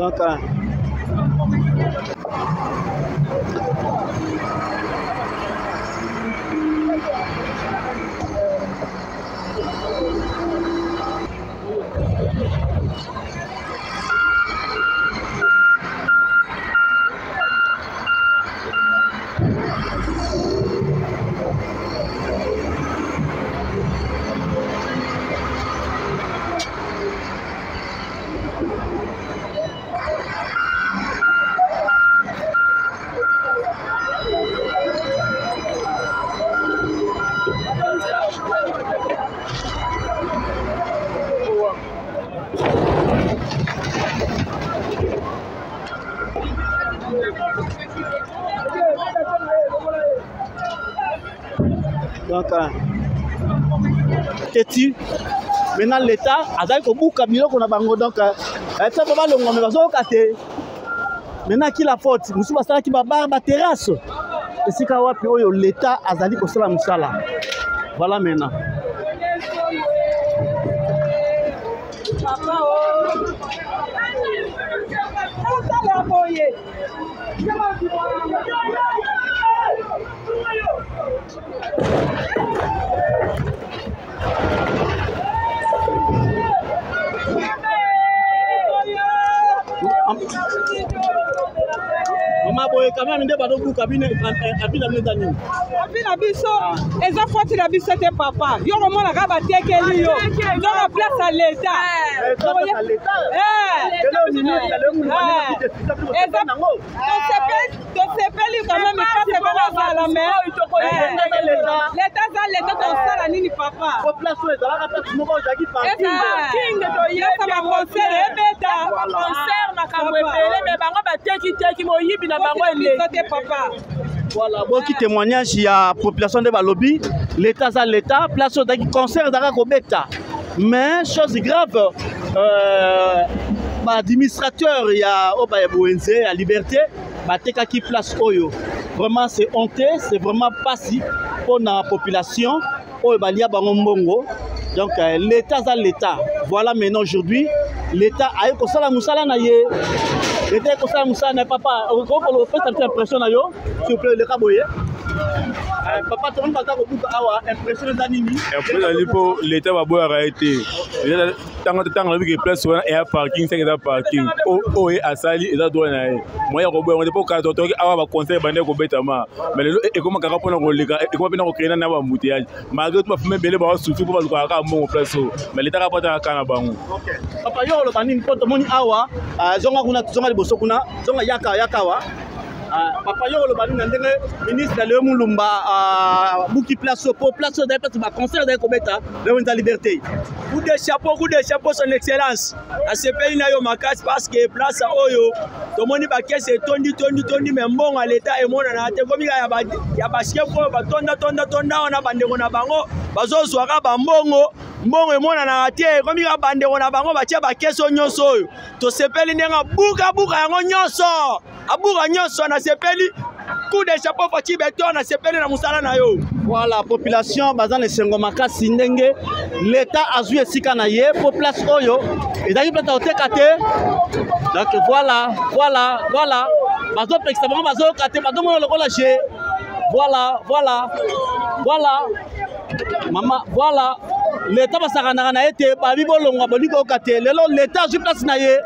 Donc, Teti maintenant l'État a dit que beaucoup de qu'on a bango donc ça peut pas longuement mais parce que maintenant qui la faute nous pas ça qui va barre terrasse et si ka wapi oyo l'État a dit que ça musala voilà maintenant papa Maman boy quand même ndé bado bu cabine abina mletani abina biso eza faute la biso te papa yo komona ka batekeli yo donc place à l'état quand même l'état za l'état tosala nini papa population ezalaka place moko ozaki parking to yesa ba concert ebeta concert makambo ebele mais bango bateki moyibi na bango ele papa voilà bon qui témoignage il y a population de Balobi l'état za l'état place ozaki concert ezalaka kobeta mais chose grave administrateur il y a Obaye Bouenze à Liberté bateka qui place oyo vraiment c'est honteux c'est vraiment pas si pour la population oyo balia bango mbongo donc l'état za l'état voilà maintenant aujourd'hui l'état a ko sala musala na ye l'état ko sala musala na papa ko le fait cette impression na yo s'il vous plaît le kaboye papa tout le monde va ko awa impression za nini impression pour l'état va boire arrêter tant que place et à parking c'est que parking o et asali et ça doit na moi ko boire on est pas ka to awa ba conseil bande ko betama mais et comment ka pona ko leka et comment pena ko créer na ba embouteillage malgré tout ba fumer belé ba souffrir pour ba ka mon place mais l'état ka pota ka na bango OK papa yo lo bani poto moni awa zonga kuna zonga liboso kuna zonga yaka wa papa yo le bani ndenge ministre de Mulumba buki place pour place de place ba concert de Kobeta de la liberté coup de chapeau son excellence à ce pays na yo makasi parce que place oyo to moni ba caisse tondi mais mbongo à l'état et mona na te komi ya ba chef ko ba tonda ona bandeko na bango bazo zwaka ba mbongo emona na te komi ka bandeko na bango ba tia ba caisse nyonso oyo to sepeli ndenga buka yango nyonso abuka nyonso na sepeli coup de chapeau fati beton na sepeli na musala na yo voilà population bazan le sengo makasi ndenge l'état azui esika na ye pour place oyo ezaki plata oteka te donc voilà bazo pekisa bango bazo kate bazo mona lokola je voilà maman voilà l'état basakana na ete babi bolongwa boliko kate lelo l'état azui place na ye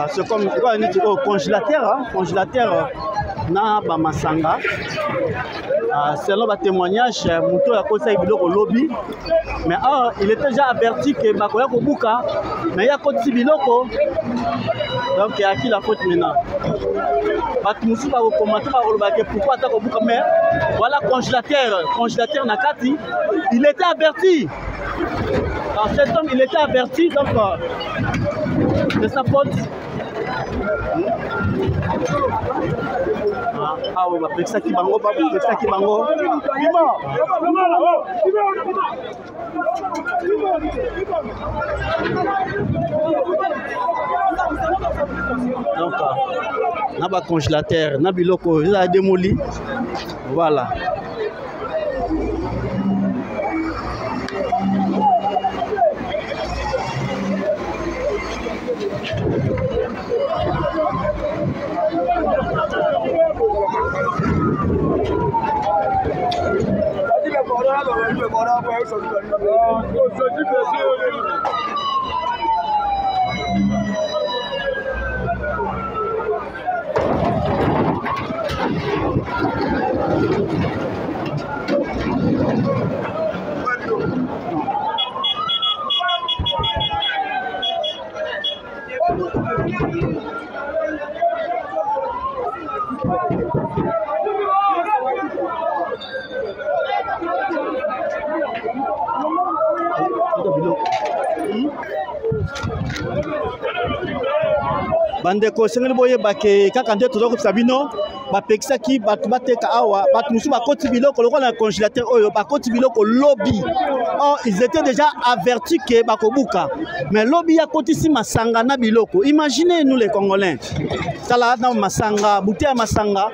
c'est comme congélateur na ba masanga selon le témoignage muto ya kosa biloko lobby mais il était déjà averti que bakoya ko buka mais ya ko biloko donc il y a qui la faute maintenant batu musu ba ko commenter ba ko que pourquoi ta ko buka mais voilà congélateur na kati il était averti cet homme il était averti donc de sa faute awa bapekisaki bango bapekisaki bango donc na ba congélateur na biloko eza démoli voilà. bandeko sengeli boyeba ke kaka nde tozokotisa bino bapekisaki bato bateka awa bato mosusu bakoti biloko lokola na congélateur oyo bakoti biloko lobi. Or ils étaient déjà avertis ke bakobuka mais lobi yakotisi masanga na biloko. Imaginez nous les Congolais tala na masanga bouteille ya masanga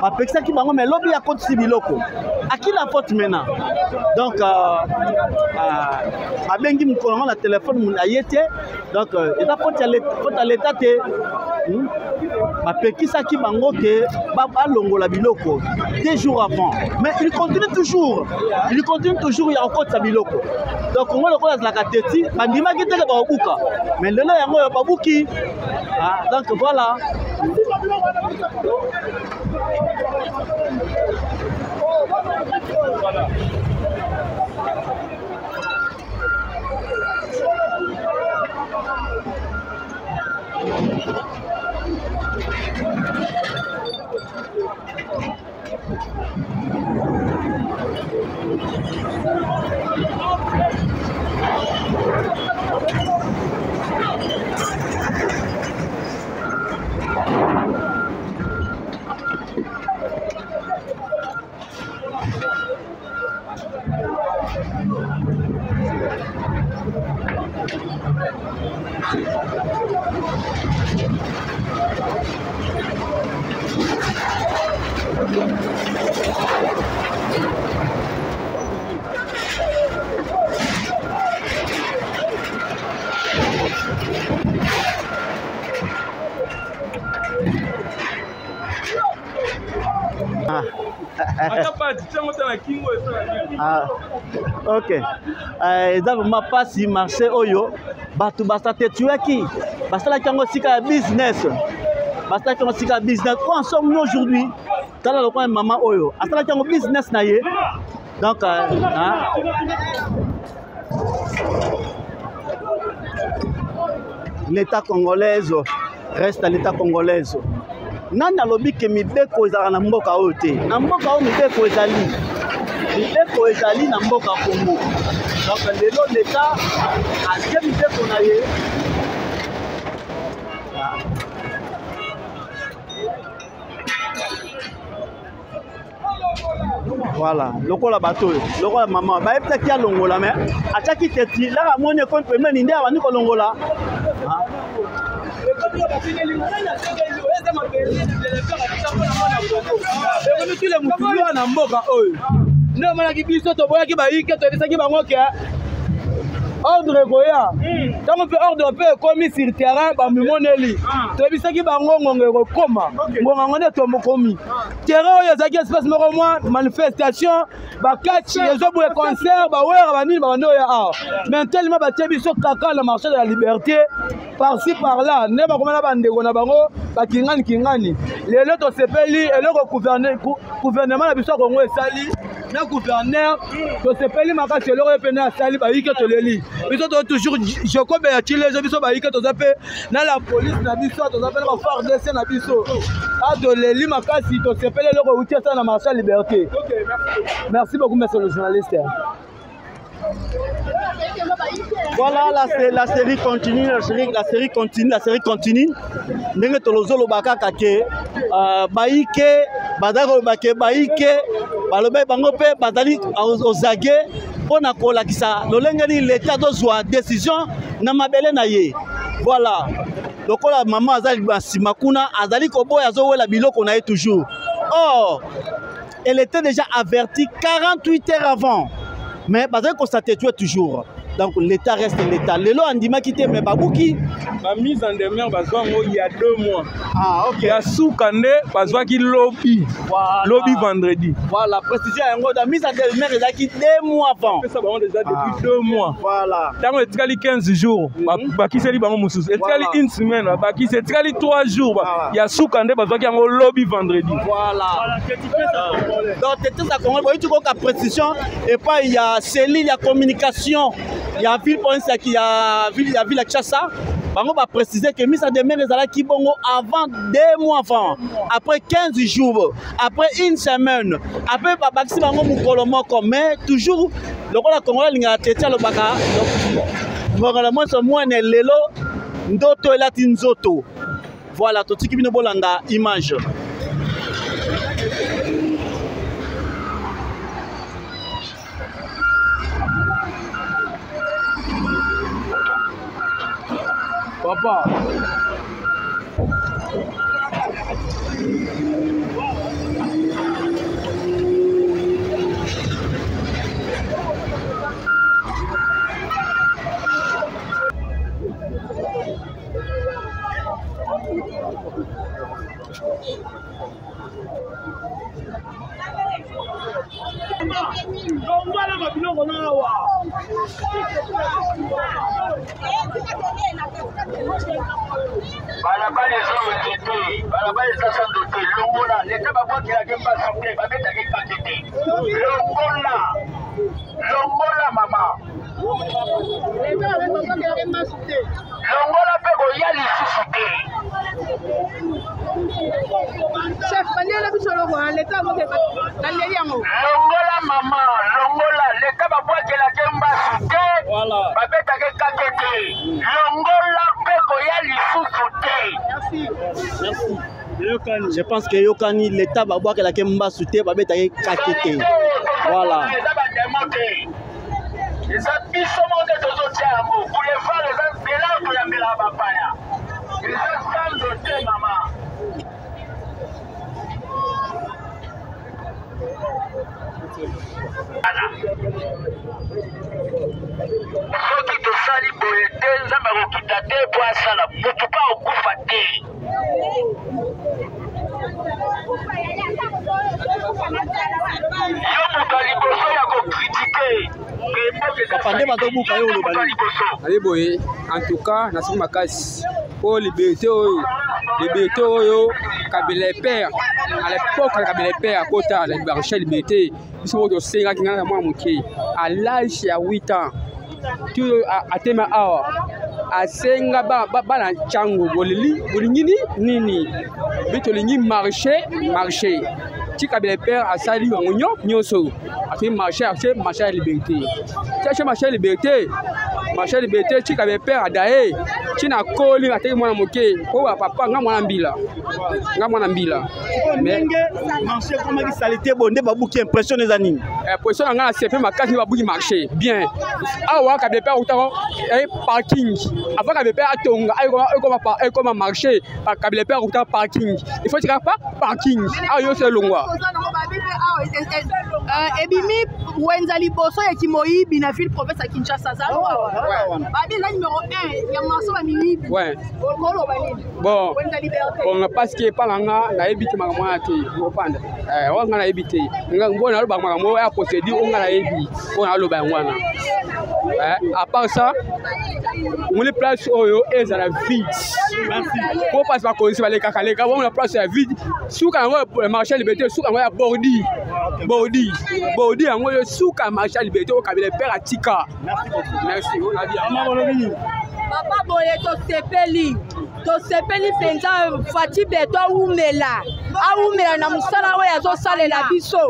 bapekisaki bango mais lobi yakotisi biloko. À qui la faute maintenant? Donc, abengi mukolo na téléphone mun ayete. Donc, il a faute à l'état te. Bapekisa ki bango ke ba longola biloko 2 jours avant. Mais il continue toujours. Il y a encore sa biloko. Donc, on va le voir la kateti. Bandima ki te ba obuka. Mais lelo yango ya babuki. Donc voilà. Voilà. Ok. Exactement pas si marché oyo batu basate tuaki basala kango sika business basala kango sika business quoi ensemble nous aujourd'hui tala le coin maman oyo asala kango business na ye donc l'état congolais reste à l'état congolais. Nani alobi ke mibeko ezala na mboka oyo te na mboka oyo mibeko ezali na mboka Congo. Donc lelo l'état atie mibeko na ye voilà lokola bato lokola maman ba epta ki alongola mais ataki teti la amoni ko pembe ninde abandi ko longola na mboka oyo nde omonaki biso toboyaki bayike toyebisaki bango ke ordre ekoya ntango mpe ordre mpe ekomi sur terrain bamimoneli toyebisaki bango ngongo ekokoma ngongango nde tomokomi terrain oyo ezalaki espace moko mwa manifestation bakati ezoboye concert bawera banini babandi oyo awa mais tellement batie biso kaka na marché de la liberté par-ci par-là nde bakomana bandeko na bango bakingani lelo tosepeli eloko gouvernement na biso ya Kongo esali na gouverneur tosepeli makasi eloko ye pene asali bayike toleli biso to toujours jokobe ya chilezo biso bayike toza pe na la police na biso toza pe na ba FARDC na biso adoleli makasi tosepeli eloko uti asala na marché ya liberté. Merci beaucoup monsieur le journaliste. Voilà, la série continue, la série continue. Ndenge tolozolo bakaka ke baike badako bake baike balobe bango pe bazali ozage pona kolakisa lolengeli l'état dozwa décision na mabele na ye. Voilà. Lokola maman azali basima kuna azali koboya azowela biloko na ye toujours. Or, elle était déjà avertie 48 heures avant. Mais bazali constater toujours. Donc l'État reste l'État. Lelo andima quitté mais babouki. La mise en demeure il y a 2 mois. Ah ok. Il y a Soukandé bazwa qui lobby. Voilà. Lobby vendredi. Voilà, précision la mise en demeure est qui 2 mois avant. Ça va déjà depuis 2 mois. Voilà. Tant que tu 15 jours, baki seli bango mususu. Et tu 1 semaine, baki c'est 3 jours. Il y a Soukandé bazwa qui en lobby vendredi. Voilà. Donc c'était ça comment tu vois la précision et pas il y a cellule, il y a communication. Il y a ville qui a ville à Chassa. On va préciser que mise en demeure est qui bongo avant 2 mois avant, après 15 jours, après 1 semaine, après babaki bango mukolomo mais toujours le rôle congolais linga tetia le baka. Donc le moins moins lelo ndoto elati nzoto. Voilà tout ce qui bino bolanda image. Papa. Balabala ezolokete, balabala ezasandote, longola, leta babwakela ke basote, babetake kakete. Longola mama. Longola pe koya lisusu te. Chef, bandela bisolo ko leta mo ke bandeli yango. Longola mama, longola, leta babwakela ke basote, babetake kakete. Longola pe koya lisusu te. Merci. Je pense que Yokani l'État va boire que la Kemba soutient va mettre avec Kakete. Voilà. Soki tosali boye te nzambe akokita te po asala motu pa okufa te. Yo moto liboso ya kokritike allez boye en tout cas na sima makasi pour liberté oyo Kabila père à l'époque Kabila père à côté la liberté liberté biso moto senga kinga na mwa moke à l'âge ya 8 ans tout à tema awa asenga bana chango bolingini nini bitolingi marché ti Kabila père asali ngonyo nyoso a fait marché à liberté marché à liberté ti Kabila père adae ti na koli na te mwana moke ko papa nga mwana mbila mais marché comme qui salité bonde babuki impression les années impression nga na CP makasi babuki marché bien awa Kabila père utako parking avant Kabila père atonga ay comme marché Kabila père utako parking il faut tirer pas parking ayo c'est longwa ebimi wenza liboso ya Kimoyibi na ville province ya Kinshasa zalwa babi la numéro 1 ya maso ba miyibi ouais bon wenza liberté bon parce que palanga na ebiti makamwa te opanda wanga na ebiti nga mbona lo ba makamwa ya procédure onga na ebi on lo ba ngwana à part ça on les place oyo ezala vide pour pas pas connaître ba les kakaleka on la place ya vide suka ngo marché liberté suka ngo ya Bodi yango yo suka marché liberté au Kabila père atika merci on a dit papa boye to sepeli tosepeli mpenza Fati Beto Umela aumela na musala oyo azosalela biso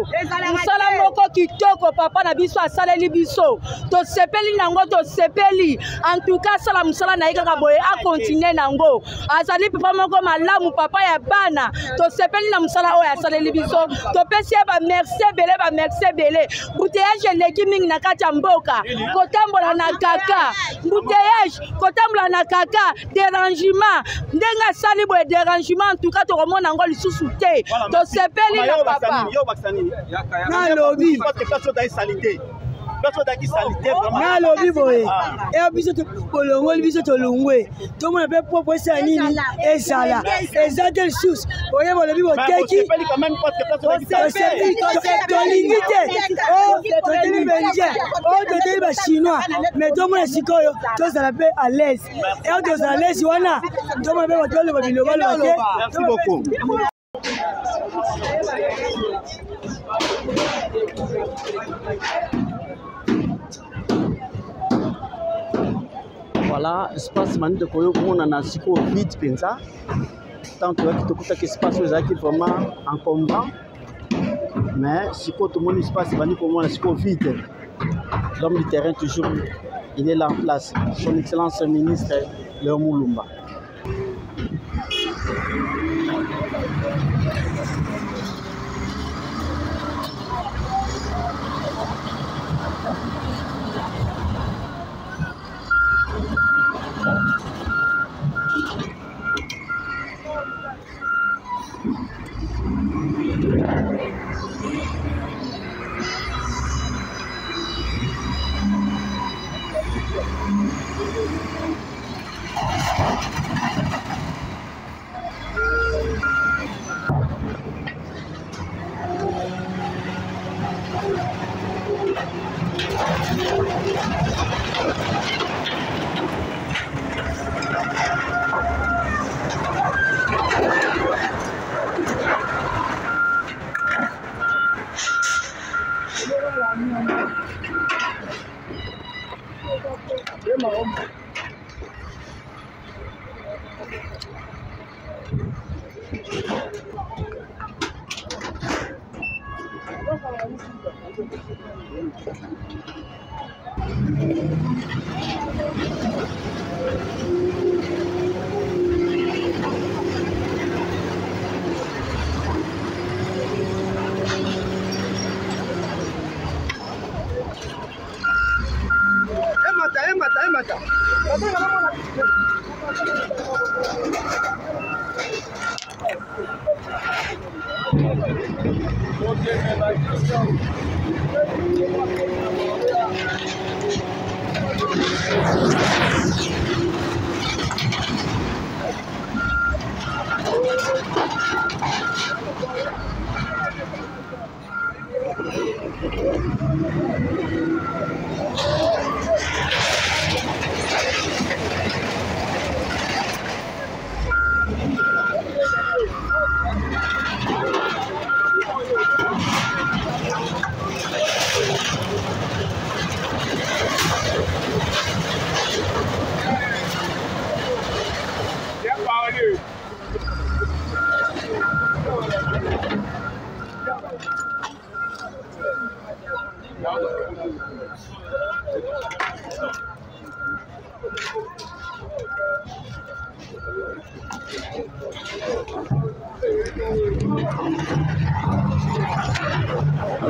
musala moko kitoko papa na biso asaleli biso tosepeli nango tosepeli en tout cas sala musala na kaka boye a continuer nango azali papa moko malamu papa ya bana tosepeli na musala oyo asaleli biso topesi ba merci belé bouteillage eleki mingi na kati ya mboka kotambola na kaka bouteillage kotambola na kaka dérangement ndenga sali boye dérangement en tout cas tokomona ngo lisusu te tosepeli na papa na lobi na lobi boye e biso tolongoli biso tolongwe tomona mpe popo esa nini ezala eza te lisusu oye bolobi boteki tolingi te toteli benje oyo toteli bachinois mais tomona sikoyo tozala mpe à l'aise e tozala à l'aise wana tomona mpe batoloba bilobaloba te. Voilà, espace mani de koyo mona na siko vide penza. Tant que tu écoutes que espace aux acquis vraiment encombrant. Mais siko tout mon espace mani pour moi na siko vide. L'homme du terrain toujours il est là en place. Son excellence ministre Léon Moulumba.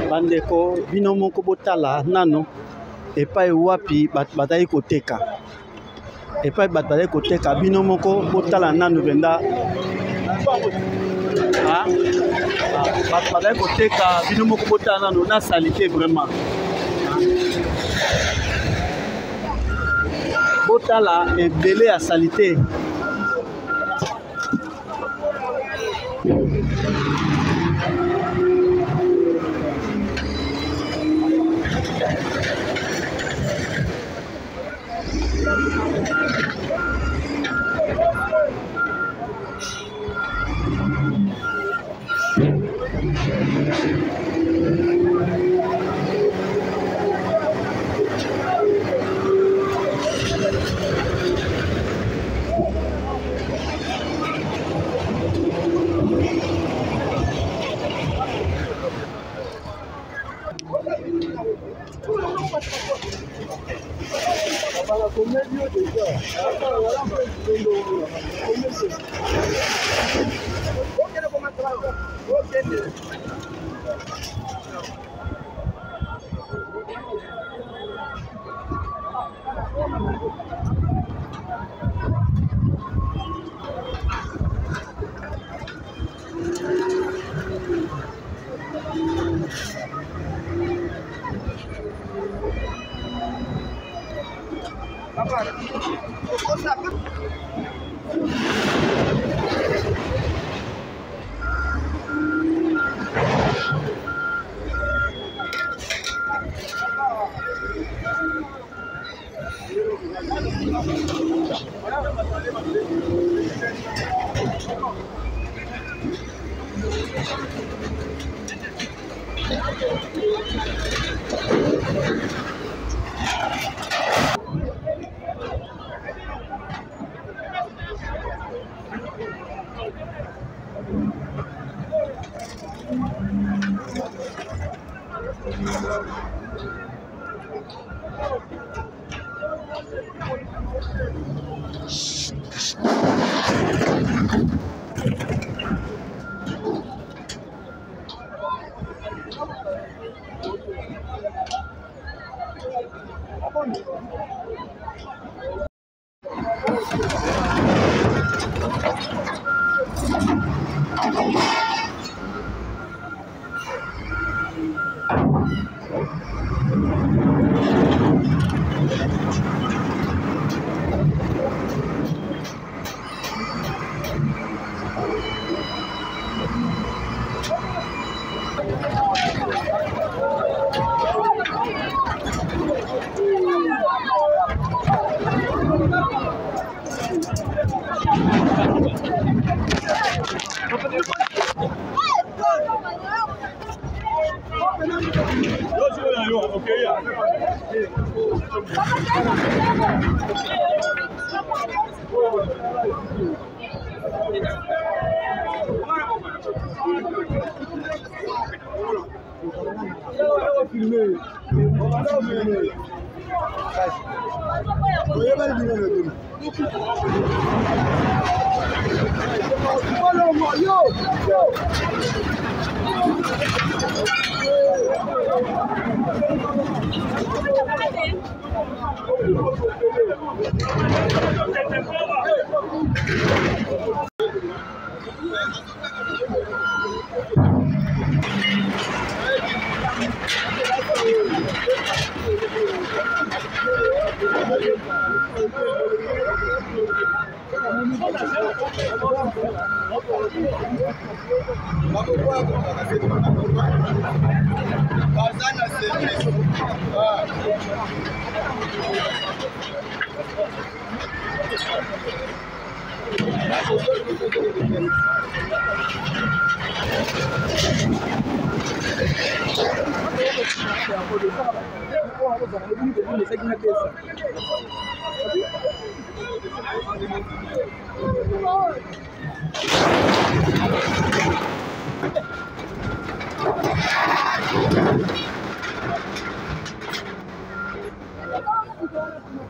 Bandeko bino moko botala nano epai wapi batali koteka epai batali koteka bino moko botala nano benda batali koteka bino moko botala nano na salite vraiment botala ebele ya salite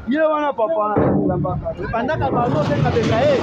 Ye wana papa pendaka bazo benga benga ye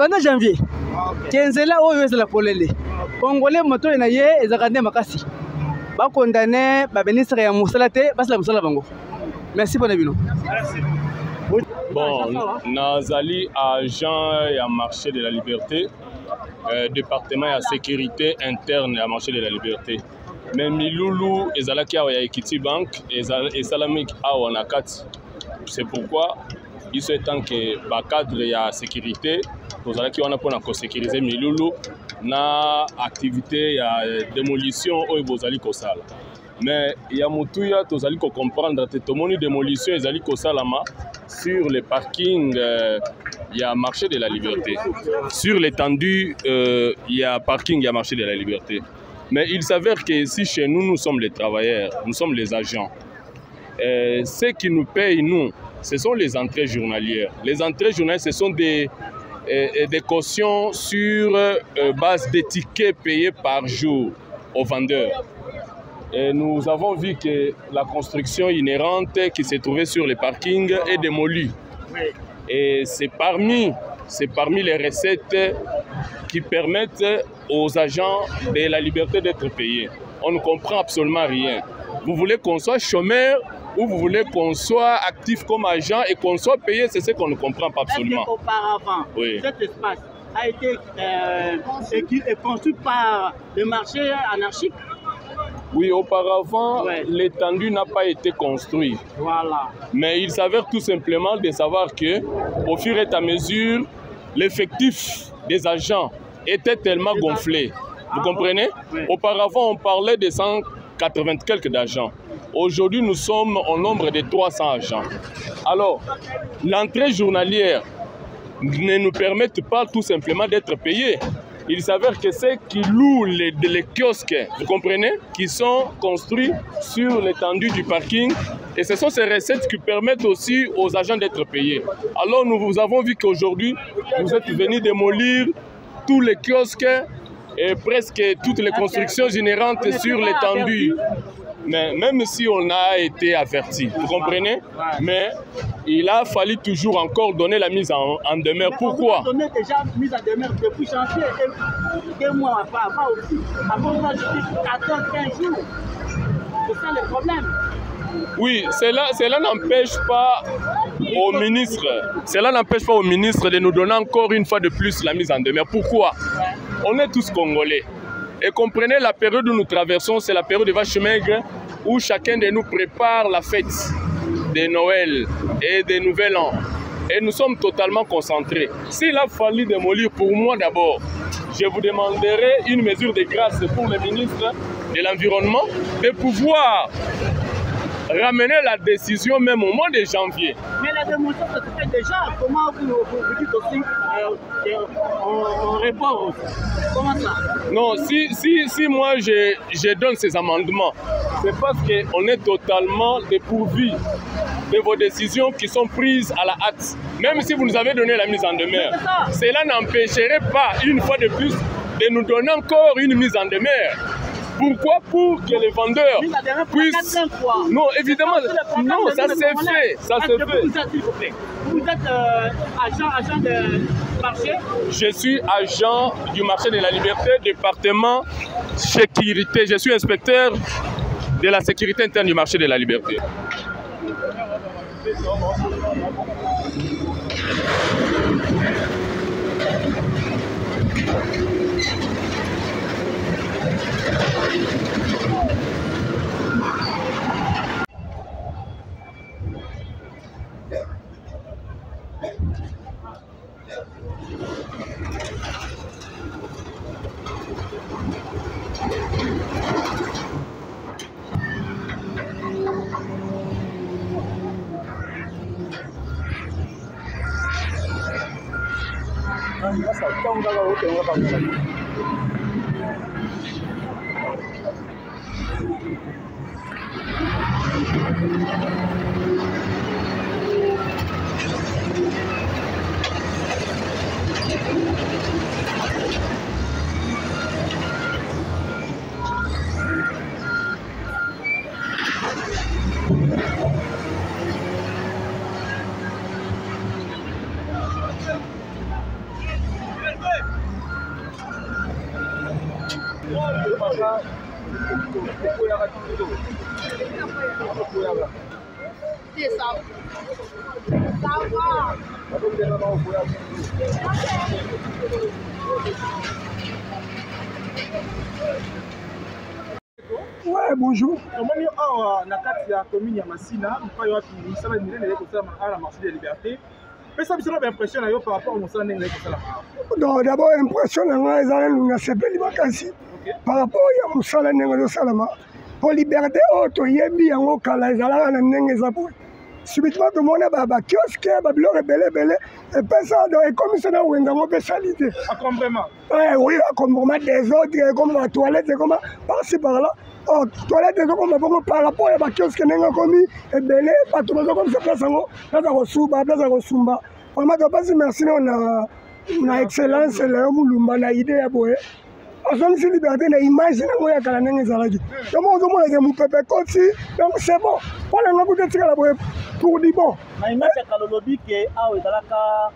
banda janvier kenzela oyo ezala polele congolais moto na ye ezaka nde makasi bakondane baministre ya mosala te basala mosala bango. Merci mpona bino. Bon, nazali agent ya marché de la liberté, département ya sécurité interne ya marché de la liberté. Mais milulu ezalaki awa ya Equity Bank esalamiki awa na kati. C'est pourquoi il se tant que ba cadre ya sécurité tozalaki wana pona ko sécuriser milulu na activité ya démolition oyo bozali kosala. Mais ya mutuya tozali ko comprendre que tomoni démolition ezali kosalama sur le parking ya marché de la liberté. Sur l'étendue ya parking ya marché de la liberté. Mais il s'avère que ici chez nous, nous sommes les travailleurs, nous sommes les agents. Ce qui nous paye, nous, ce sont les entrées journalières. Les entrées journalières, ce sont des cautions sur base des tickets payés par jour aux vendeurs. Et nous avons vu que la construction inhérente qui se trouvait sur les parkings est démolie. Et c'est parmi les recettes qui permettent aux agents de la liberté d'être payés. On ne comprend absolument rien. Vous voulez qu'on soit chômeur ou vous voulez qu'on soit actif comme agent et qu'on soit payé, c'est ce qu'on ne comprend pas absolument. Auparavant, oui. Cet espace a été construit par le marché anarchique. Oui, auparavant, l'étendue n'a pas été construite. Voilà. Mais il s'avère tout simplement de savoir que, au fur et à mesure, l'effectif des agents était tellement gonflé. Vous comprenez? Oui. Auparavant, on parlait de 180 quelques d'agents. Aujourd'hui, nous sommes au nombre de 300 agents. Alors, l'entrée journalière ne nous permet pas tout simplement d'être payés. Il s'avère que ceux qui louent les kiosques, vous comprenez, qui sont construits sur l'étendue du parking, et ce sont ces recettes qui permettent aussi aux agents d'être payés. Alors nous avons vu qu'aujourd'hui, vous êtes venus démolir tous les kiosques et presque toutes les constructions inhérentes sur l'étendue. Mais même si on a été averti, vous comprenez? Mais il a fallu toujours encore donner la mise en demeure. Pourquoi? On a déjà mise en demeure depuis janvier et 2 mois avant aussi. Avant, on a juste 14-15 jours. C'est ça le problème. Oui, cela n'empêche pas au ministre. Cela n'empêche pas au ministre de nous donner encore une fois de plus la mise en demeure. Pourquoi? On est tous Congolais. Et comprenez, la période où nous traversons, c'est la période de vaches maigres où chacun de nous prépare la fête de Noël et de Nouvel An. Et nous sommes totalement concentrés. S'il a fallu démolir, pour moi d'abord, je vous demanderai une mesure de grâce pour le ministre de l'Environnement de pouvoir ramener la décision même au mois de janvier. Mais la démonstration se fait déjà. Comment vous dites aussi on répond? Comment ça? Non, si moi je donne ces amendements, c'est parce qu'on est totalement dépourvu de vos décisions qui sont prises à la hâte. Même si vous nous avez donné la mise en demeure, cela n'empêcherait pas, une fois de plus, de nous donner encore une mise en demeure. Pourquoi? Pour que les vendeurs puissent... Non, évidemment, non, ça s'est fait. Ça s'est fait. Vous êtes agent de marché? Je suis agent du marché de la liberté, département sécurité. Je suis inspecteur de la sécurité interne du marché de la liberté. Ouais, bonjour. Comment on a quatre communes à Massina, pas y a une salle de millénaire comme ça à la marche des libertés. Mais ça me semble impressionnant par rapport au Moussa Neng. Non, d'abord impressionnant, ils ont une CP vacances. Par rapport à Moussa Neng Salama, pour liberté, auto yebi en okala, ils ont un Neng Zapo. Subitement, tout le monde a un kiosque, un billet belé, et personne dans les commissionnaires où ils ont une spécialité. Accombrement. Oui, accombrement des autres, comme la toilette, comme par-ci par-là. Oh, toilette, comme par rapport à la kiosque, ils ont commis, et belé, pas tout le monde comme ça, place à Souba, place à Sumba. Vraiment, je pense merci, on a excellence, là, Moulumba, on a idée à boire. On si liberté, on a imagine moi à Kalaneng Zalagi. Donc on demande que mon pépé côté, donc c'est bon. On a beaucoup de tirs là pour dire bon. Na image ya Kalolobi que a ezalaka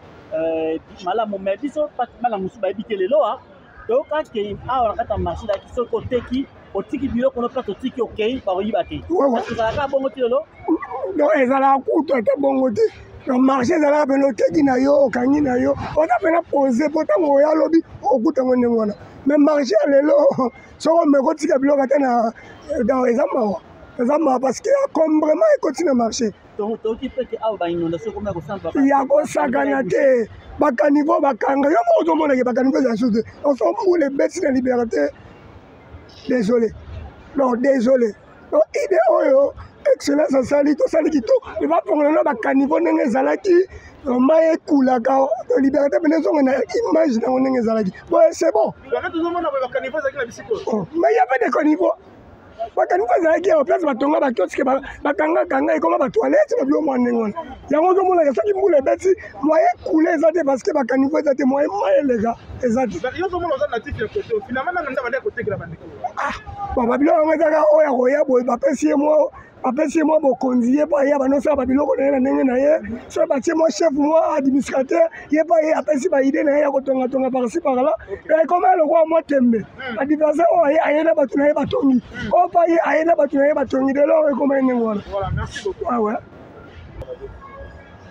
malamu mais biso pas malamu suba ebite lelo a. Donc quand que a on kata marché là qui sont côté qui otiki biloko no plateau tiki OK ba oyiba te. Parce que ezalaka bongo ti lelo. Donc ezalaka kuto ta bongo te. Le marché ezalaka peno teki na yo okangi na yo. On a pena poser potango ya lobi okutango ndengwana. Mais marché lelo so me kotika biloko ta dans ezama parce que comme vraiment il continue à marcher. Donc tu peux que a ba inondation comme ko samba. Ya ko saganya te bakanivo bakanga yo mo zo mona ke bakanivo za chose. On s'en fout les bêtes de liberté. Désolé. Non, désolé. Donc idée oyo excellence sali to sali kito. Il va prendre là bakanivo ndenge zalaki. Maye kulaka de liberté benezo na image na ndenge zalaki. Bon c'est bon. Mais il y avait des caniveaux. Bakanivo zalaki en place batonga bakioske bakanga kanga ekoma ba toilette ba bio mwana ngona. Yango zo mona ya saki mbule beti moyen couler ça parce que bakanivo ça te moyen les gars exact. Yo zo mona za natif ya côté finalement na nda ba côté graba ndeko. Ah, bon ba bilo ngaka oya roya boy ba pesi moi apesi-moi mon conduire pas ya bano ça ba biloko na ndenge na ye so ba tie moi chef moi administrateur ye pas ye apesi ba idée na ya ko tonga tonga par ci par là et comment le roi moi tembe adversaire o ye ayena ba tuna ye ba tongi o pa ye ayena ba tuna ye ba tongi de l'or et comment ngwana. Voilà, merci beaucoup. Ah ouais.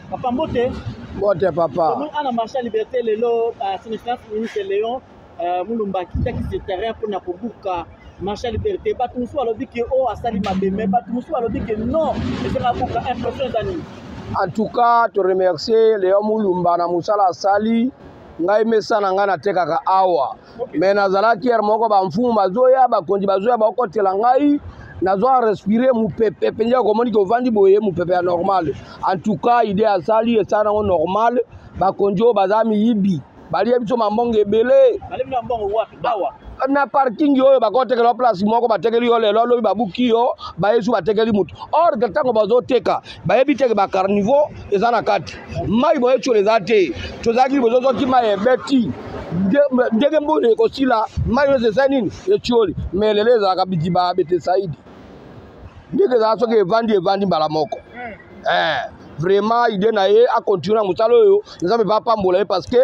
Papa Mbote. Mbote papa. Comment on a marché à liberté lelo à Sénégal ministre Léon Moulumba qui ce terrain pour na kobuka marché à liberté pas tout soit lobi que oh asali mabe mais pas tout soit lobi que non et c'est la boucle impression d'année. En tout cas te remercier Léon Moulumba na musala asali ngai mesana ngana tekaka awa mais nazalaki er moko ba mfumu bazoya bakonzi bazoya ba okotela ngai nazo respirer mupepe penja komoni ko vandi boye mupepe normal. En tout cas idée asali esana normal bakonzi bazami yibi bali biso mambonge belé bali mambongo wapi dawa na parking yo bakotekela place moko batekeli yo lelo lobi babuki yo bayesu batekeli mutu or que tango bazoteka bayebi teke ba carnivore ezana kati mai boye choleza te tozaki bozozo ki mai beti ndege mbone ko sila mai yo zesanini echoli meleleza kabidi ba bete saidi ndege za soke vandi mbala moko vraiment idée na ye a continuer musalo yo nzambe ba pambola parce que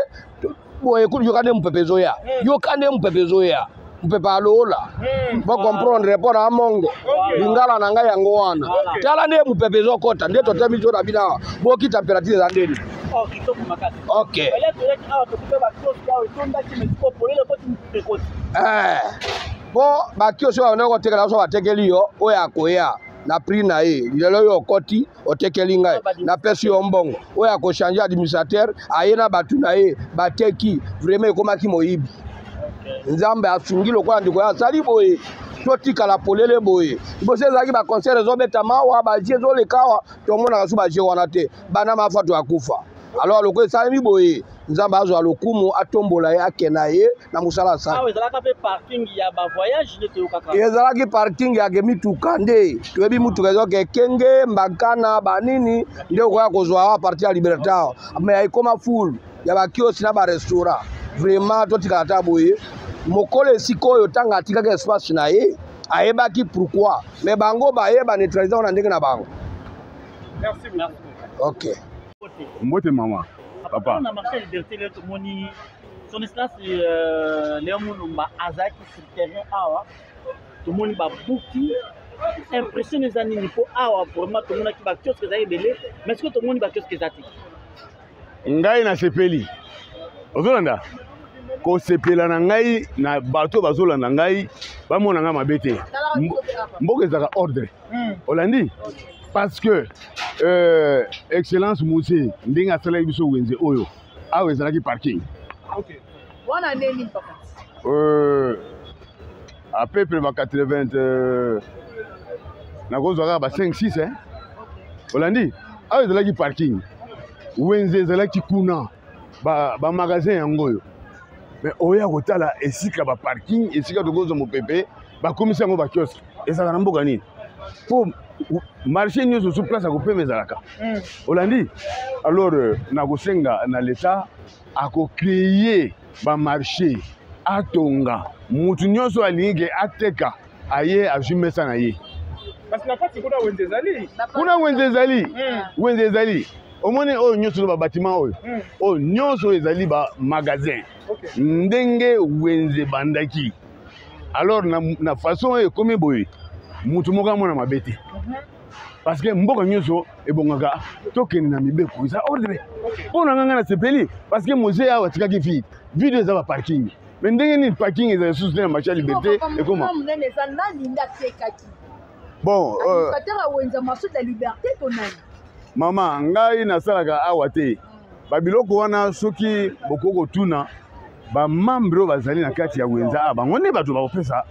boye ku yo kane mpepezo ya mpepe alola ba comprendre pour a mongo lingala na ngai yango wana tala ne mpepezo kota nde to temi zo na bina bo ki temperature za ndeni OK bon ba kioso ba ndeko tekela so batekeli yo oya koya na prix na ye lelo yo koti otekeli ngai na pesi yo mbongo oya ko changer administrateur ayena batu na ye bateki vraiment ekomaki moyibi nzambe asungi lokola ndiko ya sali boye totika la polele boye bose ezaki ba concert ezobeta mawa baji ezolekawa tomona kasu baji wana te bana mafato ya kufa alors loko esali boye nzambe azwa lokumu atombola ye akena ye na musala sa ah ezalaka pe parking ya ba voyage te okaka ezalaki parking ya gemituka nde toyebi mutuka ezoke kenge mbakana banini nde okoya kozwa a partir ya libertad mais ekoma full ya bakiosi na ba restaurant vraiment totika ata boye mokolo esika oyo tanga atikaka espace na ye ayebaki pourquoi mais bango bayeba neutraliser na ndenge na bango. Merci. OK. Mbote mama. Papa. On a marché liberté là tout moni Son Excellence Léon Moulumba Azaki sur le terrain awa tout le monde va bouki impression les années pour awa vraiment tout le monde qui va chose que ça belé mais est-ce que tout le monde va chose que ça ti ngai na sepeli ozolanda ko sepela na ngai na bato bazolanda ngai bamona nga mabete mboka ezaka ordre olandi parce que excellence Moussé ndenge asalaki biso wenze oyo awa ezalaki parking. Okay. Wana nini papa? À peu près 80 nakozwaka ba 5 6 hein. Olandi awa ezalaki parking. Wenze ezalaki kuna ba magasin yango yo. Mais oya kotala esika ba parking esika tokozwa mopepe ba komisa yango ba kiosque ezalaka na mboka nini? Po marché nyonso sur place akopema ezalaka. Olandi alors nakosenga na l'état ako créer ba marché atonga mutu nyonso alingi ateka aye ajumesa na ye parce que na kati kuna wenze ezali wenze ezali omoni oyo nyonso ba bâtiment oyo oyo nyonso ezali ba magasin ndenge wenze bandaki alors na façon oyo ekomi boye mutu moko amona mabete parce que mboka nyonso ebongaka tokende na mibeko eza ordre mpona nganga na sepeli parce que musée awa tikaki vide vide eza ba parking mais ndenge nini parking eza sous na marché liberté ekoma bon mama ngai nasalaka awa te babiloko wana soki bokoko tuna bamembre bazali na kati ya wenza bango nde bato bakopesa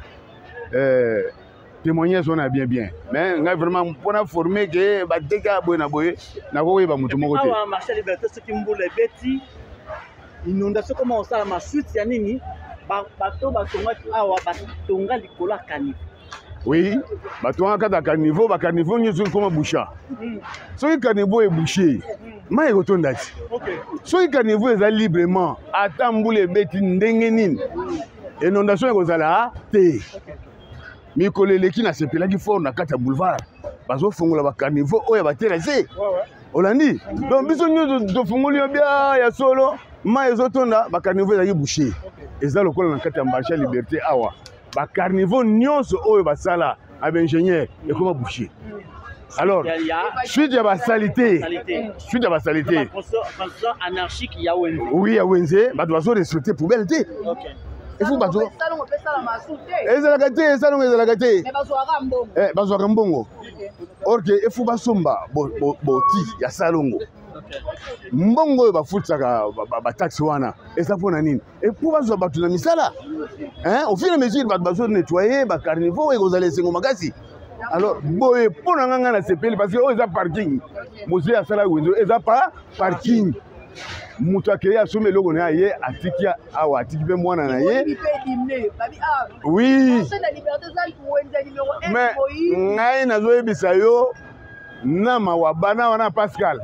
témoignage on a bien mais ngai vraiment pona former que bateka boye na boye na ko yeba mutu moko te awa marché liberté ce qui mbula beti inondation comment ça ma suite ya nini bato batonga awa batonga likolo ya caniveau oui batonga kata caniveau ba caniveau nyoso comme boucha soki caniveau est bouché mai kotonda ti soki caniveau est librement atambula beti ndenge nini inondation ekozala te mikolo eleki na sepelaki fort na kati ya boulevard bazofongola bacaniveau oyo baterase olandi donc biso nyonso tofungoli yo bia ya solo mai ezotonda bacaniveau ezalaki bouché eza lokola na kati ya marché ya liberté awa bacarniveau nyonso oyo basala na baingénieur ekoma bouché alors suite ya basalité anarchique ya wenze oui ya wenze bato bazorespecte poubelle te il faut bato ezalaka te esalongo ezalaka te bazwaka mbongo or que il faut basomba boti ya salongo mbongo oyo bafutisaka bataxe wana eza mpona nini epo bazwa bato na misala au fur et à mesure bato bazonettoye bacarniveau ekozala esengo makasi alors boye mpona nganga na sepeli parce que oyo eza parking mosé asalaki wenze eza pa parking mutu akei asomba eloko na ye atiki awa atiki mpe mwana na ye oui mais ngai nazoyebisa yo na mawa bana wana Pascal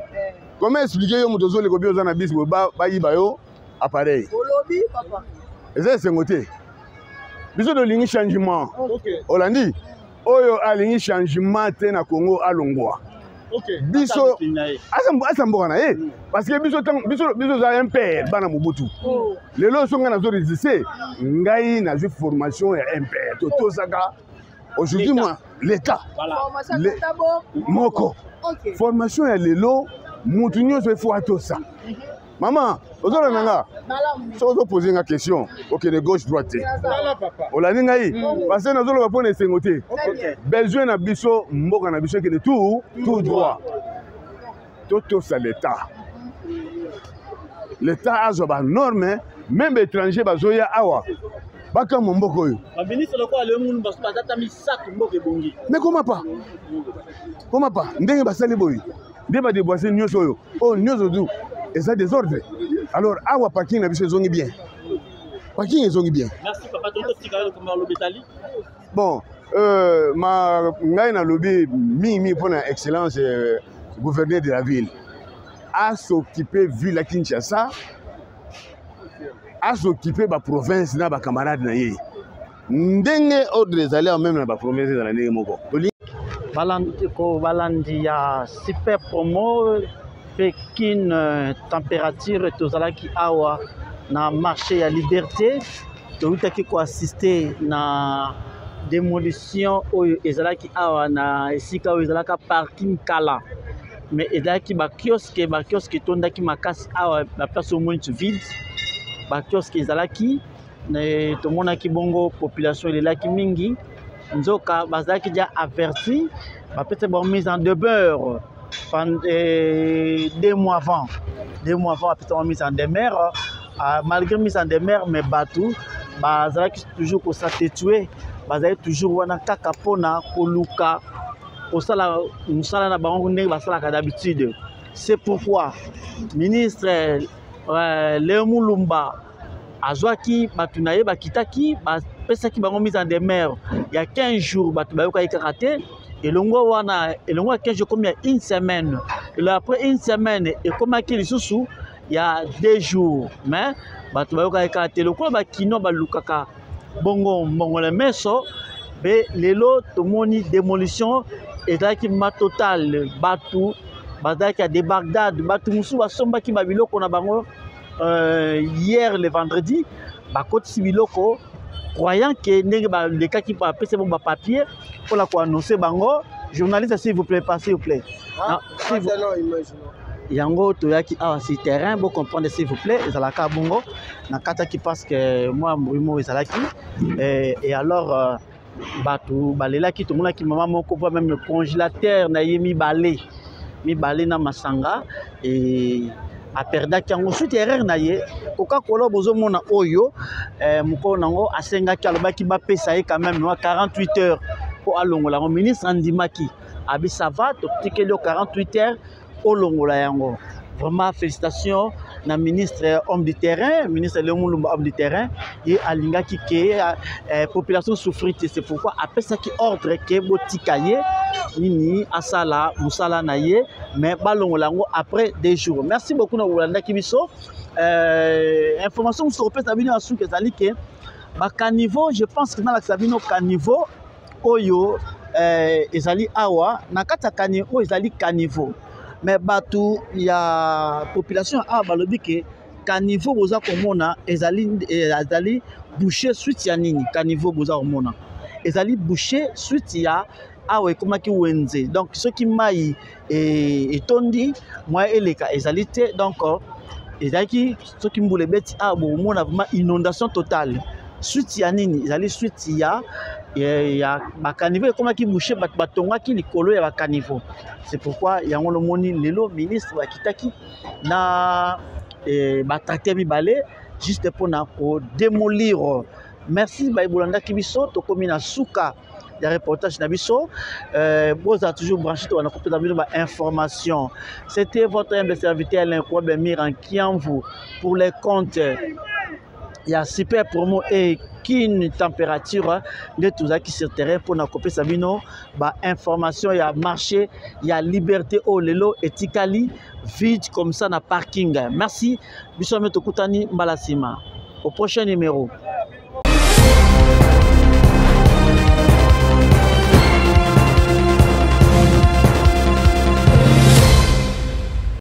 comment expliquer yo mutu ozoleka obi oza na bisi boye bayiba yo appareil eza esengo te biso tolingi changement olandi oyo alingi changement te na Congo alongwa biso asa mboka na ye parce que biso za un père bana Mobutu lelo songa nazo résister ngai nazwi formation ya un père totosaka aujourd'hui moi l'état moko formation ya lelo mutu nyonso efo atosa maman ozona nanga so ozo poser nga question okende gauche droite te olandi ngai parce que nazoloba mpona esengo te besoin na biso mboka na biso ekende tout droit totosa l'état azwa banorme même baétranger bazoya awa bakama mboka oyo mais comment pas ndenge basali boye nde badeboise nyonso oyo oyo nyonso du eza désordre alors awa parking na biso ezongi bien merci papa bon ngai nalobi mingi mpona excellence gouverneur de la ville a s'occuper ville ya Kinshasa a s'occuper baprovince na bacamarade na ye ndenge ordre ezali même na baprovince ezala ndenge moko balandi ya super promo Pékin température tozalaki awa na marché ya Liberté toutaki ko assister na démolition oyo ezalaki awa na esika oyo ezalaka parking kala mais ezalaki ba kiosque tondaki makasi awa na place au moins vide ba kiosque ezalaki ne tomonaki bongo population elelaki mingi nzoka bazalaki déjà averti bapete ba mise en demeure pendant 2 mois avant bapete ba mise en demeure malgré mise en demeure mais batou bazalaki toujours ko s'attétuer bazalaki toujours wana kaka pona koluka osala musala na bango ndenge basalaka d'habitude. C'est pourquoi ministre Léon Mulumba azwaki batu na ye bakitaki bapesaki bango mise en demeure il y a 15 jours batu bayokaki kaka te elongo wana elongo ya 15 jours comme il y a une semaine et après une semaine ekomaki lisusu il y a 2 jours mais batu bayokaki kaka te lokola bakino balukaka bongo le meso be lelo tomoni démolition ezalaki ma total batu bazalaki ya débardade batu musu basombaki babiloko na bango hier le vendredi bakotisi biloko croyant que ndenge balekaki bapesa bango bapapier mpona koannonce bango. Journaliste s'il vous plaît, s'il vous plaît. Yango toyaki awa sur terrain bo comprendre s'il vous plaît ezalaka bongo na kataki parce que moi mbrumo ezalaki et alors batu balelaki tomonaki maman moko voit même le congélateur na ye mibale na masanga et aperdaki yango sur terrain na ye Coca-Cola bozomona oyo moko nango asengaki alobaki bapesa ye quand même 48 heures pour alongola ngo ministre andimaki abi ça va totikeli 48 heures olongola yango. Vraiment félicitations na ministre homme du terrain, ministre Léon Mulumba homme du terrain et alingaki ke population souffrite. C'est pourquoi après ça qui ordre ke botikaye nini asala musala na ye mais balongola yango après 2 jours. Merci beaucoup na Olanda Kibiso. Information sur le Sabino Asou que zali ke ba caniveau, je pense que na la Sabino caniveau oyo ezali awa na kata caniveau ezali caniveau. Mais batu ya population a balobi ke caniveau boza komona ezali boucher suite ya nini caniveau boza komona ezali boucher suite ya awe komaki wenze donc ceux qui mai etondi moi eleka ezali te donc ezali ceux qui mbule beti a bomona vraiment inondation totale suite ya nini ezali suite ya bakaniveau ekomaki boucher batongaki likolo ya bakaniveau. C'est pourquoi yango le moni lelo ministre bakitaki na batracté mibale juste pour na ko démolir. Merci Bolanda Kibiso to komi na suka ya reportage na biso boza toujours branché to na copie ba information. C'était votre humble serviteur Alain Kouabe Miran Kianvu pour les comptes. Il y a super promo et qu'une température de tout ça qui sur terrain pour na copier sabino ba information il y a marché il y a liberté au lelo et tikali vide comme ça na parking. Merci biso metokutani mbalasima au prochain numéro.